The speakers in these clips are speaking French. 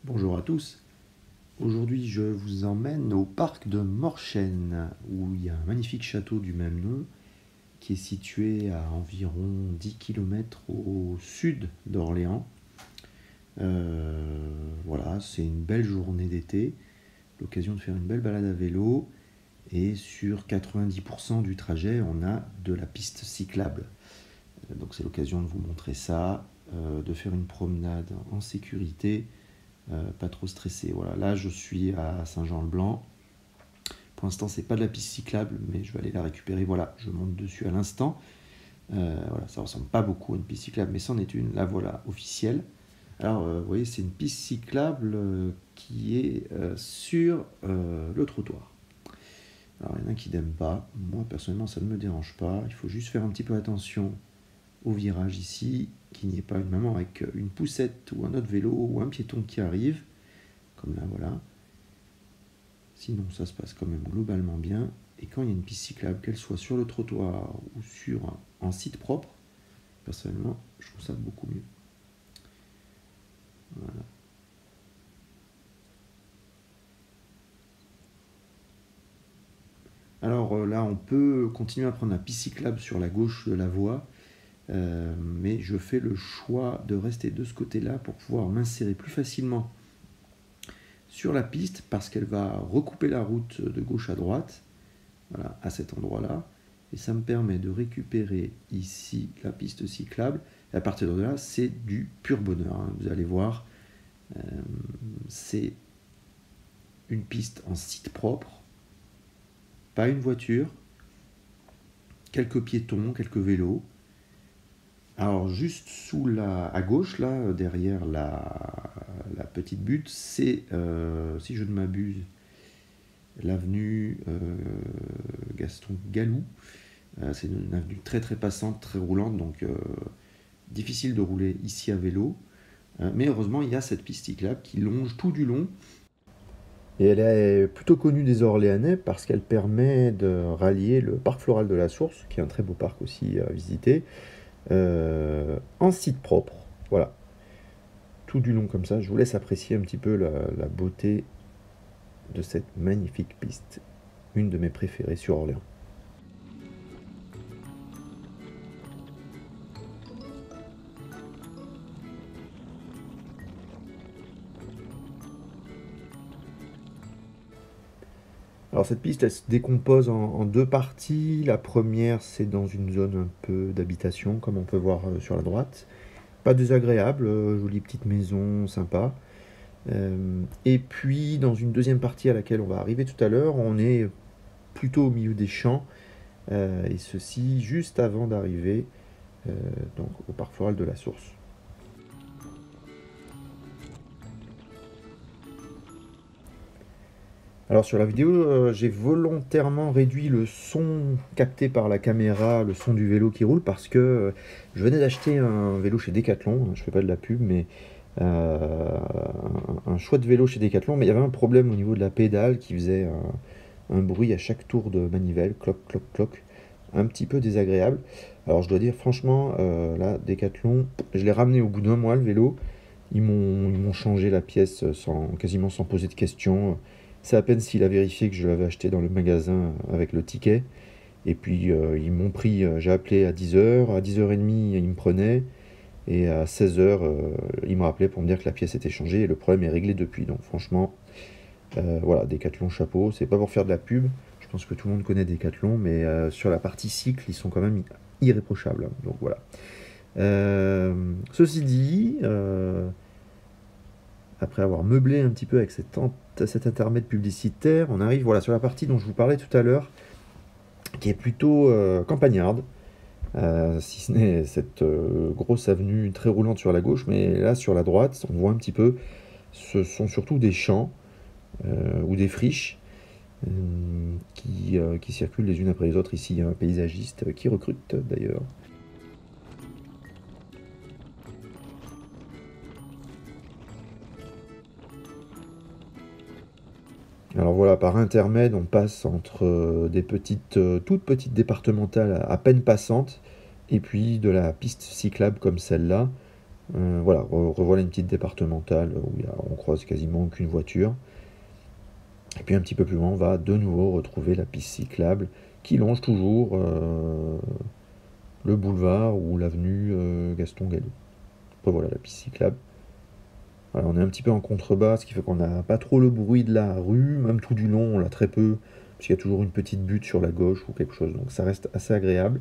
Bonjour à tous. Aujourd'hui, je vous emmène au parc de Morchaine, où il y a un magnifique château du même nom, qui est situé à environ 10 km au sud d'Orléans. Voilà, c'est une belle journée d'été, l'occasion de faire une belle balade à vélo, et sur 90% du trajet, on a de la piste cyclable. Donc c'est l'occasion de vous montrer ça, de faire une promenade en sécurité, pas trop stressé. Voilà, là je suis à Saint-Jean-le-Blanc. Pour l'instant, c'est pas de la piste cyclable, mais je vais aller la récupérer. Voilà, je monte dessus à l'instant. Voilà, ça ressemble pas beaucoup à une piste cyclable, mais c'en est une. La voilà, officielle. Alors, vous voyez, c'est une piste cyclable qui est sur le trottoir. Alors, il y en a qui n'aiment pas. Moi, personnellement, ça ne me dérange pas. Il faut juste faire un petit peu attention au virage ici, qu'il n'y ait pas une maman avec une poussette ou un autre vélo ou un piéton qui arrive. Comme là, voilà. Sinon, ça se passe quand même globalement bien. Et quand il y a une piste cyclable, qu'elle soit sur le trottoir ou sur un site propre, personnellement, je trouve ça beaucoup mieux. Voilà. Alors là, on peut continuer à prendre la piste cyclable sur la gauche de la voie, mais je fais le choix de rester de ce côté-là pour pouvoir m'insérer plus facilement sur la piste parce qu'elle va recouper la route de gauche à droite, voilà, à cet endroit-là. Et ça me permet de récupérer ici la piste cyclable. Et à partir de là, c'est du pur bonheur, hein. Vous allez voir, c'est une piste en site propre, pas une voiture, quelques piétons, quelques vélos. Alors juste à gauche, là, derrière la petite butte, c'est, si je ne m'abuse, l'avenue Gaston Gallou. C'est une avenue très très passante, très roulante, donc difficile de rouler ici à vélo. Mais heureusement, il y a cette piste cyclable qui longe tout du long. Et elle est plutôt connue des Orléanais parce qu'elle permet de rallier le parc floral de la Source, qui est un très beau parc aussi à visiter, en site propre. Voilà, tout du long comme ça. Je vous laisse apprécier un petit peu la beauté de cette magnifique piste, une de mes préférées sur Orléans. Alors cette piste, elle se décompose en deux parties. La première, c'est dans une zone un peu d'habitation, comme on peut voir sur la droite. Pas désagréable, jolie petite maison, sympa. Et puis dans une deuxième partie à laquelle on va arriver tout à l'heure, on est plutôt au milieu des champs, et ceci juste avant d'arriver donc au parc floral de la Source. Alors sur la vidéo, j'ai volontairement réduit le son capté par la caméra, le son du vélo qui roule, parce que je venais d'acheter un vélo chez Decathlon, je fais pas de la pub, mais un chouette vélo chez Decathlon, mais il y avait un problème au niveau de la pédale qui faisait un bruit à chaque tour de manivelle, cloc, cloc, cloc, un petit peu désagréable. Alors je dois dire franchement, là, Decathlon, je l'ai ramené au bout d'un mois le vélo, ils m'ont changé la pièce quasiment sans poser de questions. C'est à peine s'il a vérifié que je l'avais acheté dans le magasin avec le ticket. Et puis ils m'ont pris, j'ai appelé à 10h, à 10h30 ils me prenaient, et à 16h ils m'ont appelé pour me dire que la pièce était changée et le problème est réglé depuis. Donc franchement, voilà, Decathlon chapeau, c'est pas pour faire de la pub, je pense que tout le monde connaît Decathlon, mais sur la partie cycle, ils sont quand même irréprochables. Donc voilà. Ceci dit, après avoir meublé un petit peu avec cet intermède publicitaire, on arrive voilà, sur la partie dont je vous parlais tout à l'heure, qui est plutôt campagnarde, si ce n'est cette grosse avenue très roulante sur la gauche, mais là sur la droite, on voit un petit peu, ce sont surtout des champs ou des friches qui circulent les unes après les autres. Ici, il y a un paysagiste qui recrute d'ailleurs. Alors voilà, par intermède, on passe entre des toutes petites départementales à peine passantes, et puis de la piste cyclable comme celle-là, Voilà, revoilà une petite départementale où on croise quasiment aucune voiture. Et puis un petit peu plus loin, on va de nouveau retrouver la piste cyclable qui longe toujours le boulevard ou l'avenue Gaston Gallo. Voilà la piste cyclable. Voilà, on est un petit peu en contrebas, ce qui fait qu'on n'a pas trop le bruit de la rue, même tout du long, on l'a très peu, parce qu'il y a toujours une petite butte sur la gauche ou quelque chose, donc ça reste assez agréable.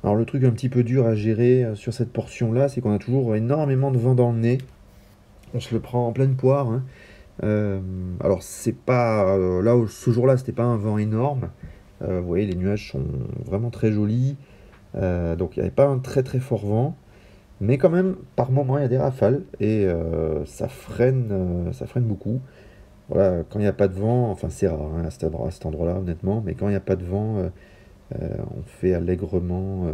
Alors le truc un petit peu dur à gérer sur cette portion-là, c'est qu'on a toujours énormément de vent dans le nez. On se le prend en pleine poire, hein. Alors c'est pas là ce jour-là, c'était pas un vent énorme. Vous voyez, les nuages sont vraiment très jolis. Donc il n'y avait pas un très très fort vent, mais quand même par moment il y a des rafales et ça freine beaucoup. Voilà, quand il n'y a pas de vent, enfin c'est rare hein, à cet endroit-là honnêtement, mais quand il n'y a pas de vent, on fait allègrement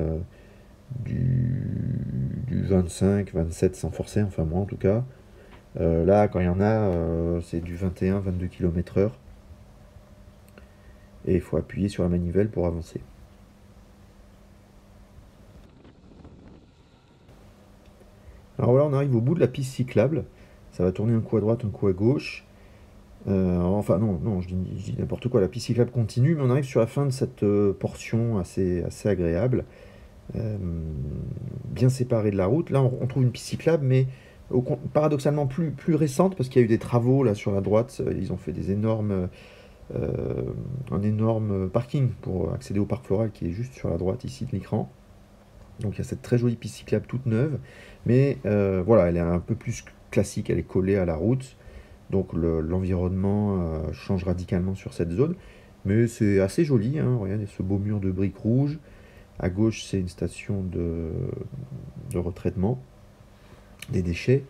du 25-27 sans forcer, enfin moi en tout cas. Là, quand il y en a, c'est du 21-22 km/h. Et il faut appuyer sur la manivelle pour avancer. Alors voilà, on arrive au bout de la piste cyclable. Ça va tourner un coup à droite, un coup à gauche. Enfin non, non, je dis n'importe quoi. La piste cyclable continue, mais on arrive sur la fin de cette portion assez agréable. euh, Bien séparée de la route. Là, on trouve une piste cyclable, mais paradoxalement plus récente, parce qu'il y a eu des travaux là sur la droite. Ils ont fait euh, un énorme parking pour accéder au parc floral qui est juste sur la droite ici de l'écran. Donc il y a cette très jolie piste cyclable toute neuve, mais voilà, elle est un peu plus classique, elle est collée à la route, donc l'environnement change radicalement sur cette zone, mais c'est assez joli, hein. Regardez ce beau mur de briques rouges, à gauche c'est une station de retraitement des déchets.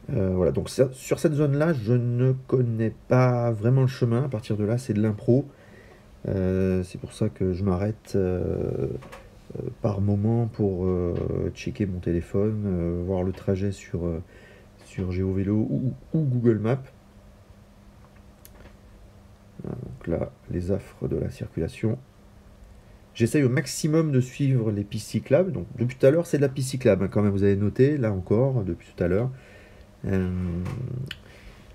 Voilà, donc sur cette zone-là, je ne connais pas vraiment le chemin, à partir de là c'est de l'impro. C'est pour ça que je m'arrête par moment pour checker mon téléphone, voir le trajet sur GeoVélo ou Google Maps. Donc là, les affres de la circulation. J'essaye au maximum de suivre les pistes cyclables. Donc depuis tout à l'heure, c'est de la piste cyclable, hein, quand même, vous avez noté, là encore, depuis tout à l'heure. Euh,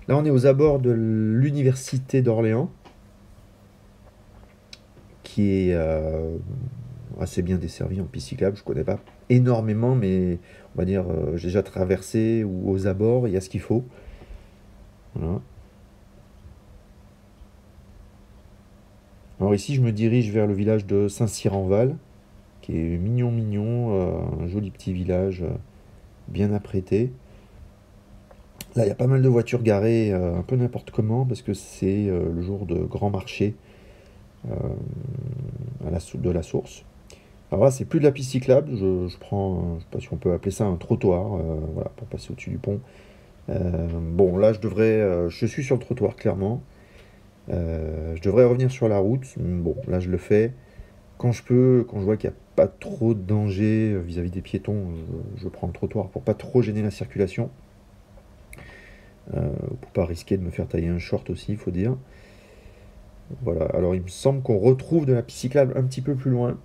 Là, on est aux abords de l'université d'Orléans, qui est assez bien desservie en piste cyclable. Je ne connais pas énormément, mais on va dire, j'ai déjà traversé ou aux abords, il y a ce qu'il faut. Voilà. Alors ici, je me dirige vers le village de Saint-Cyr-en-Val, qui est mignon, un joli petit village bien apprêté. Là, il y a pas mal de voitures garées un peu n'importe comment, parce que c'est le jour de grand marché euh, de la source. Alors là, c'est plus de la piste cyclable, je prends, je sais pas si on peut appeler ça un trottoir, voilà, pour passer au-dessus du pont. Bon, là, je suis sur le trottoir, clairement. Je devrais revenir sur la route. Bon, là, je le fais. Quand je peux, quand je vois qu'il n'y a pas trop de danger vis-à-vis des piétons, je prends le trottoir pour pas trop gêner la circulation. Pour pas risquer de me faire tailler un short aussi, il faut dire. Voilà, alors il me semble qu'on retrouve de la piste cyclable un petit peu plus loin.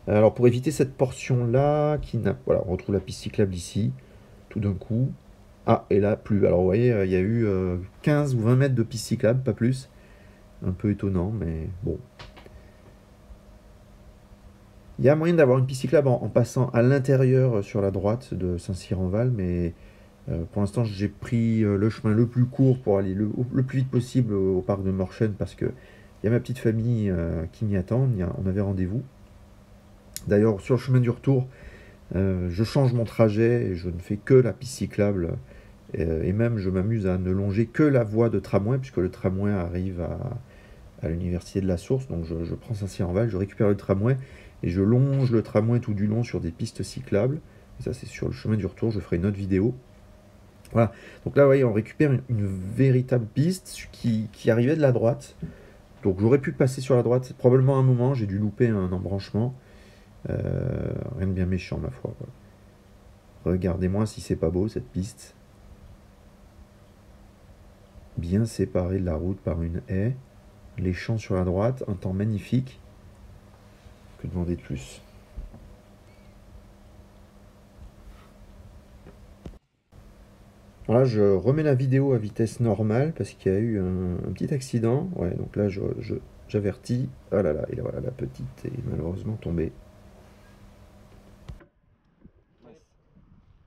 Alors pour éviter cette portion-là, voilà, on retrouve la piste cyclable ici, tout d'un coup. Ah, et là, plus. Alors vous voyez, il y a eu 15 ou 20 mètres de piste cyclable, pas plus. Un peu étonnant, mais bon. Il y a moyen d'avoir une piste cyclable en passant à l'intérieur sur la droite de Saint-Cyr-en-Val, mais pour l'instant j'ai pris le chemin le plus court pour aller le plus vite possible au parc de Morchen parce que il y a ma petite famille qui m'y attend, on avait rendez-vous. D'ailleurs sur le chemin du retour, je change mon trajet et je ne fais que la piste cyclable et même je m'amuse à ne longer que la voie de tramway puisque le tramway arrive à l'université de la Source, donc je prends Saint-Cyr-en-Val, je récupère le tramway et je longe le tramway tout du long sur des pistes cyclables. Et ça, c'est sur le chemin du retour. Je ferai une autre vidéo. Voilà. Donc là, vous voyez, on récupère une véritable piste qui arrivait de la droite. Donc j'aurais pu passer sur la droite. C'est probablement un moment. J'ai dû louper un embranchement. Rien de bien méchant, ma foi. Voilà. Regardez-moi si c'est pas beau, cette piste. Bien séparée de la route par une haie. Les champs sur la droite. Un temps magnifique. Que demander de plus? Voilà, je remets la vidéo à vitesse normale parce qu'il y a eu un petit accident. Ouais, donc là, j'avertis. Ah là là, et là, voilà, la petite est malheureusement tombée.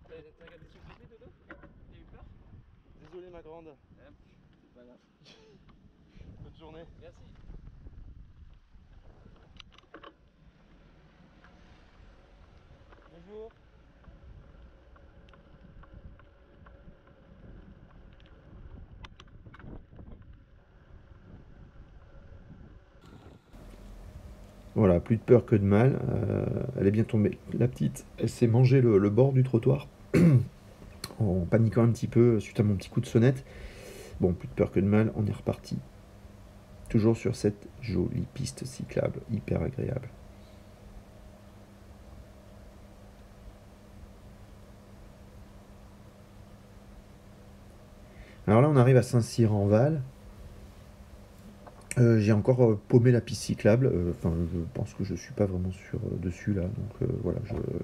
T'as regardé sur le côté, Dodo? T'as eu peur? Désolé ma grande. C'est pas grave. Bonne journée. Merci. Bonjour. Voilà, plus de peur que de mal. Elle est bien tombée. La petite, elle s'est mangé le bord du trottoir en paniquant un petit peu suite à mon petit coup de sonnette. Bon, plus de peur que de mal, on est reparti. Toujours sur cette jolie piste cyclable, hyper agréable. Alors là, on arrive à Saint-Cyr-en-Val. J'ai encore paumé la piste cyclable. Enfin, je pense que je suis pas vraiment dessus là. Donc voilà,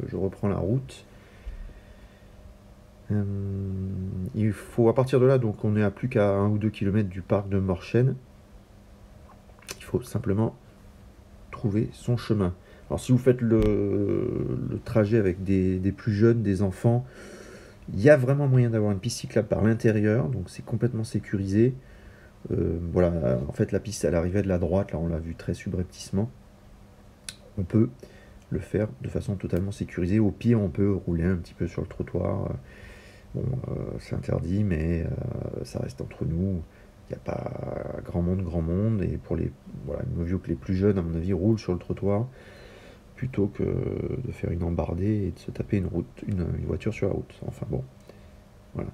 je reprends la route. Il faut à partir de là, donc on est à plus qu'à 1 ou 2 km du parc de Morchaine. Il faut simplement trouver son chemin. Alors si vous faites le trajet avec des plus jeunes, des enfants, il y a vraiment moyen d'avoir une piste cyclable par l'intérieur, donc c'est complètement sécurisé. Voilà, en fait la piste elle arrivait de la droite, là on l'a vu très subrepticement. On peut le faire de façon totalement sécurisée. Au pire, on peut rouler un petit peu sur le trottoir. Bon, c'est interdit, mais ça reste entre nous. Il n'y a pas grand monde. Et pour voilà, il vaut mieux que les plus jeunes, à mon avis, roulent sur le trottoir plutôt que de faire une embardée et de se taper une voiture sur la route. Enfin bon, voilà.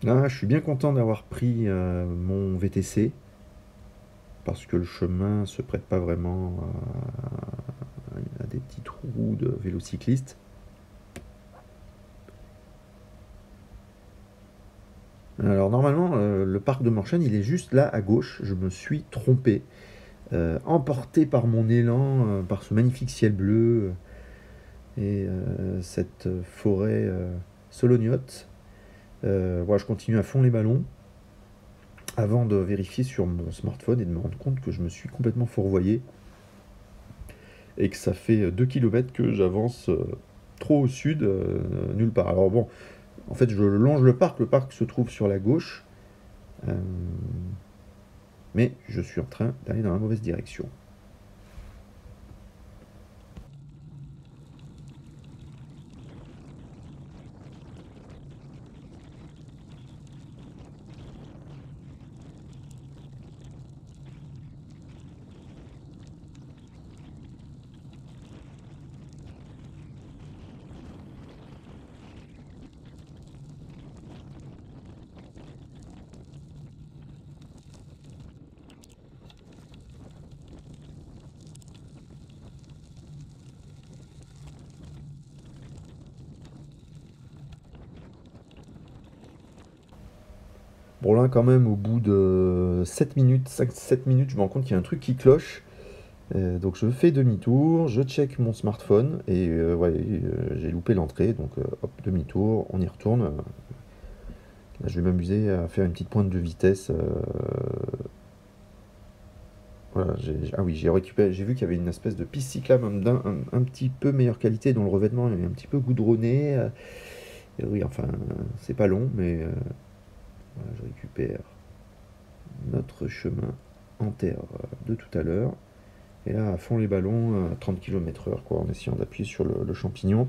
Là, je suis bien content d'avoir pris mon VTC parce que le chemin se prête pas vraiment à des petits trous de vélocyclistes. Alors normalement, le parc de Morchaine, il est juste là à gauche. Je me suis trompé. Emporté par mon élan, par ce magnifique ciel bleu et cette forêt solognote. Voilà, je continue à fond les ballons avant de vérifier sur mon smartphone et de me rendre compte que je me suis complètement fourvoyé et que ça fait 2 km que j'avance trop au sud, nulle part. Alors bon, en fait, je longe le parc se trouve sur la gauche, mais je suis en train d'aller dans la mauvaise direction. Bon là quand même au bout de 7 minutes, 5-7 minutes, je me rends compte qu'il y a un truc qui cloche. Donc je fais demi-tour, je check mon smartphone et ouais, j'ai loupé l'entrée, donc hop, demi-tour, on y retourne. Là, je vais m'amuser à faire une petite pointe de vitesse. Voilà, ah oui, j'ai vu qu'il y avait une espèce de piste cyclable un petit peu meilleure qualité, dont le revêtement est un petit peu goudronné. Et oui, enfin, c'est pas long, mais voilà, je récupère notre chemin en terre de tout à l'heure. Et là, à fond les ballons, à 30 km/h, quoi, en essayant d'appuyer sur le champignon.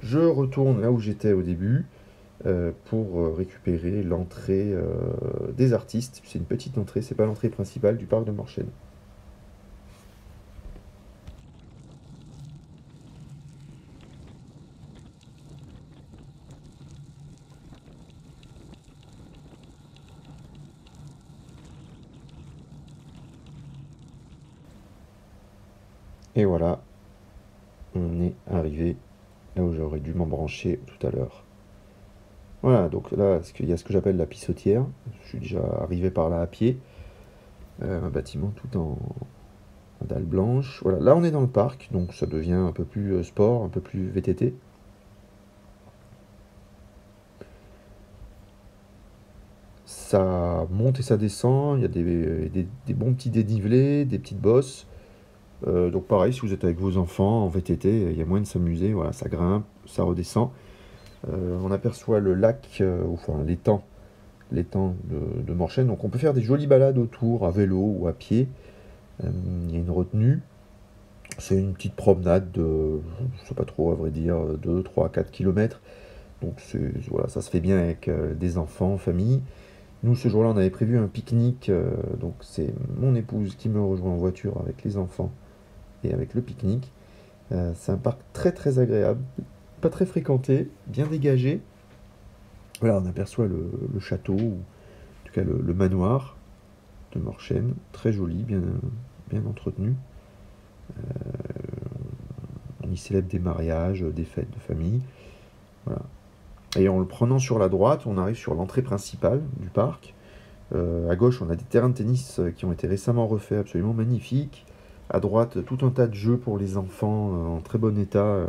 Je retourne là où j'étais au début pour récupérer l'entrée des artistes. C'est une petite entrée, c'est pas l'entrée principale du parc de Morchaine. Et voilà, on est arrivé là où j'aurais dû m'embrancher tout à l'heure. Voilà, donc là, il y a ce que j'appelle la pissotière. Je suis déjà arrivé par là à pied. Un bâtiment tout en dalle blanche. Voilà, là on est dans le parc, donc ça devient un peu plus sport, un peu plus VTT. Ça monte et ça descend, il y a des bons petits dénivelés, des petites bosses. Donc pareil, si vous êtes avec vos enfants en VTT, il y a moyen de s'amuser. Voilà, ça grimpe, ça redescend. On aperçoit le lac, enfin l'étang de Morchaine. Donc on peut faire des jolies balades autour, à vélo ou à pied. Il y a une retenue. C'est une petite promenade de, je sais pas trop à vrai dire, 2, 3, 4 km. Donc voilà, ça se fait bien avec des enfants, famille. Nous, ce jour-là, on avait prévu un pique-nique. Donc c'est mon épouse qui me rejoint en voiture avec les enfants et avec le pique-nique. C'est un parc très très agréable, pas très fréquenté, bien dégagé. Voilà, on aperçoit le château, ou en tout cas le manoir de Morchaine, très joli, bien entretenu. On y célèbre des mariages, des fêtes de famille. Voilà. Et en le prenant sur la droite, on arrive sur l'entrée principale du parc. À gauche, on a des terrains de tennis qui ont été récemment refaits, absolument magnifiques. À droite, tout un tas de jeux pour les enfants en très bon état.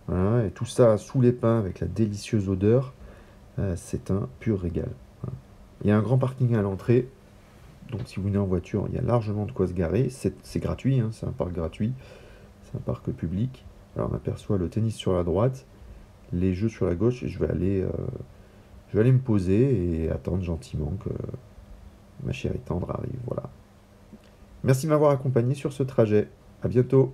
Voilà, et tout ça sous les pins avec la délicieuse odeur. C'est un pur régal. Voilà. Il y a un grand parking à l'entrée. Donc si vous venez en voiture, il y a largement de quoi se garer. C'est gratuit, hein, c'est un parc gratuit. C'est un parc public. Alors on aperçoit le tennis sur la droite, les jeux sur la gauche, et je vais aller me poser et attendre gentiment que ma chérie tendre arrive. Voilà. Merci de m'avoir accompagné sur ce trajet. À bientôt.